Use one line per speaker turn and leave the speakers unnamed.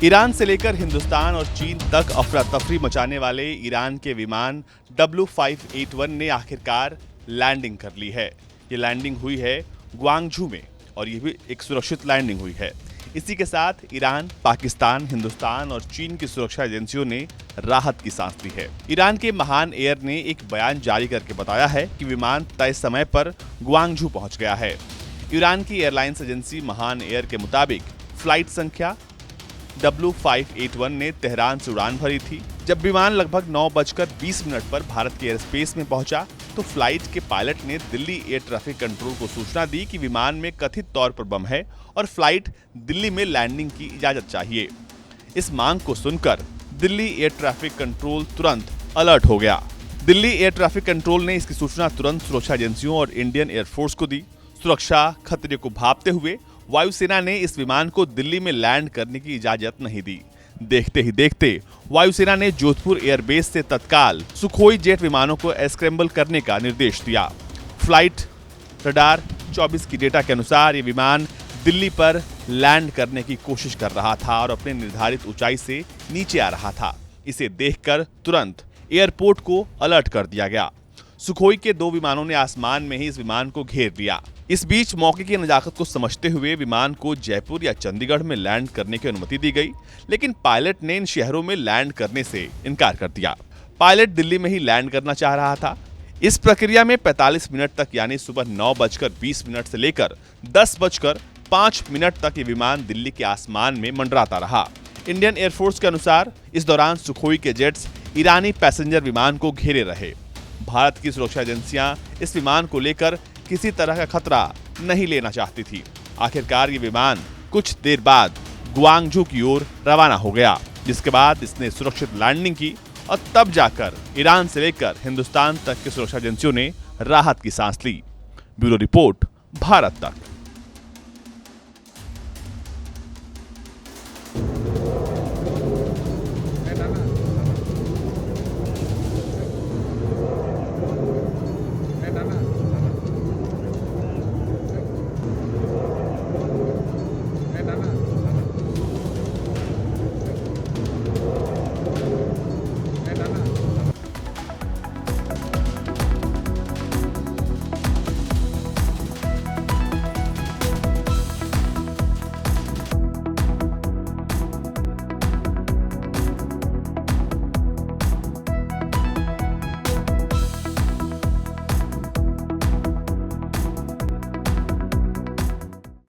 Iran से लेकर हिंदुस्तान और चीन तक अफरा तफरी मचाने वाले ईरान के विमान W581 ने आखिरकार लैंडिंग कर ली है। ये लैंडिंग हुई है ग्वांगझू में और ये भी एक सुरक्षित लैंडिंग हुई है। इसी के साथ ईरान, पाकिस्तान, हिंदुस्तान और चीन की सुरक्षा एजेंसियों ने राहत की सांस ली है। ईरान के महान एयर ने एक बयान जारी करके बताया है कि विमान तय समय पर ग्वांगझू पहुंच गया है। ईरान की एयरलाइंस एजेंसी महान एयर के मुताबिक फ्लाइट संख्या W581 ने तेहरान से उड़ान भरी थी। जब विमान लगभग 9:20 पर भारत के एयर स्पेस में पहुंचा तो फ्लाइट के पायलट ने दिल्ली एयर ट्रैफिक कंट्रोल को सूचना दी कि विमान में कथित तौर पर बम है और फ्लाइट दिल्ली में लैंडिंग की इजाजत चाहिए। इस मांग को सुनकर दिल्ली एयर ट्रैफिक कंट्रोल तुरंत अलर्ट हो गया। दिल्ली एयर ट्रैफिक कंट्रोल ने इसकी सूचना तुरंत सुरक्षा एजेंसियों और इंडियन एयरफोर्स को दी। सुरक्षा खतरे को भांपते हुए वायुसेना ने इस विमान को दिल्ली में लैंड करने की इजाजत नहीं दी। देखते ही देखते वायुसेना ने जोधपुर एयरबेस से तत्काल सुखोई जेट विमानों को स्क्रैम्बल करने का निर्देश दिया। फ्लाइट रडार 24 की डेटा के अनुसार ये विमान दिल्ली पर लैंड करने की कोशिश कर रहा था और अपने निर्धारित ऊंचाई से नीचे आ रहा था। इसे देखकर तुरंत एयरपोर्ट को अलर्ट कर दिया गया। सुखोई के 2 विमानों ने आसमान में ही इस विमान को घेर लिया। इस बीच मौके की नजाकत को समझते हुए विमान को जयपुर या चंडीगढ़ में लैंड करने की अनुमति दी गई, लेकिन पायलट ने इन शहरों में लैंड करने से इनकार कर दिया। पायलट दिल्ली में ही लैंड करना चाह रहा था। इस प्रक्रिया में 45 मिनट तक यानी सुबह 9:20 से लेकर 10:05 तक ये विमान दिल्ली के आसमान में मंडराता रहा। इंडियन एयरफोर्स के अनुसार इस दौरान सुखोई के जेट्स ईरानी पैसेंजर विमान को घेरे रहे। भारत की सुरक्षा एजेंसियां इस विमान को लेकर किसी तरह का खतरा नहीं लेना चाहती थी। आखिरकार ये विमान कुछ देर बाद ग्वांगझू की ओर रवाना हो गया, जिसके बाद इसने सुरक्षित लैंडिंग की और तब जाकर ईरान से लेकर हिंदुस्तान तक की सुरक्षा एजेंसियों ने राहत की सांस ली। ब्यूरो रिपोर्ट, भारत तक।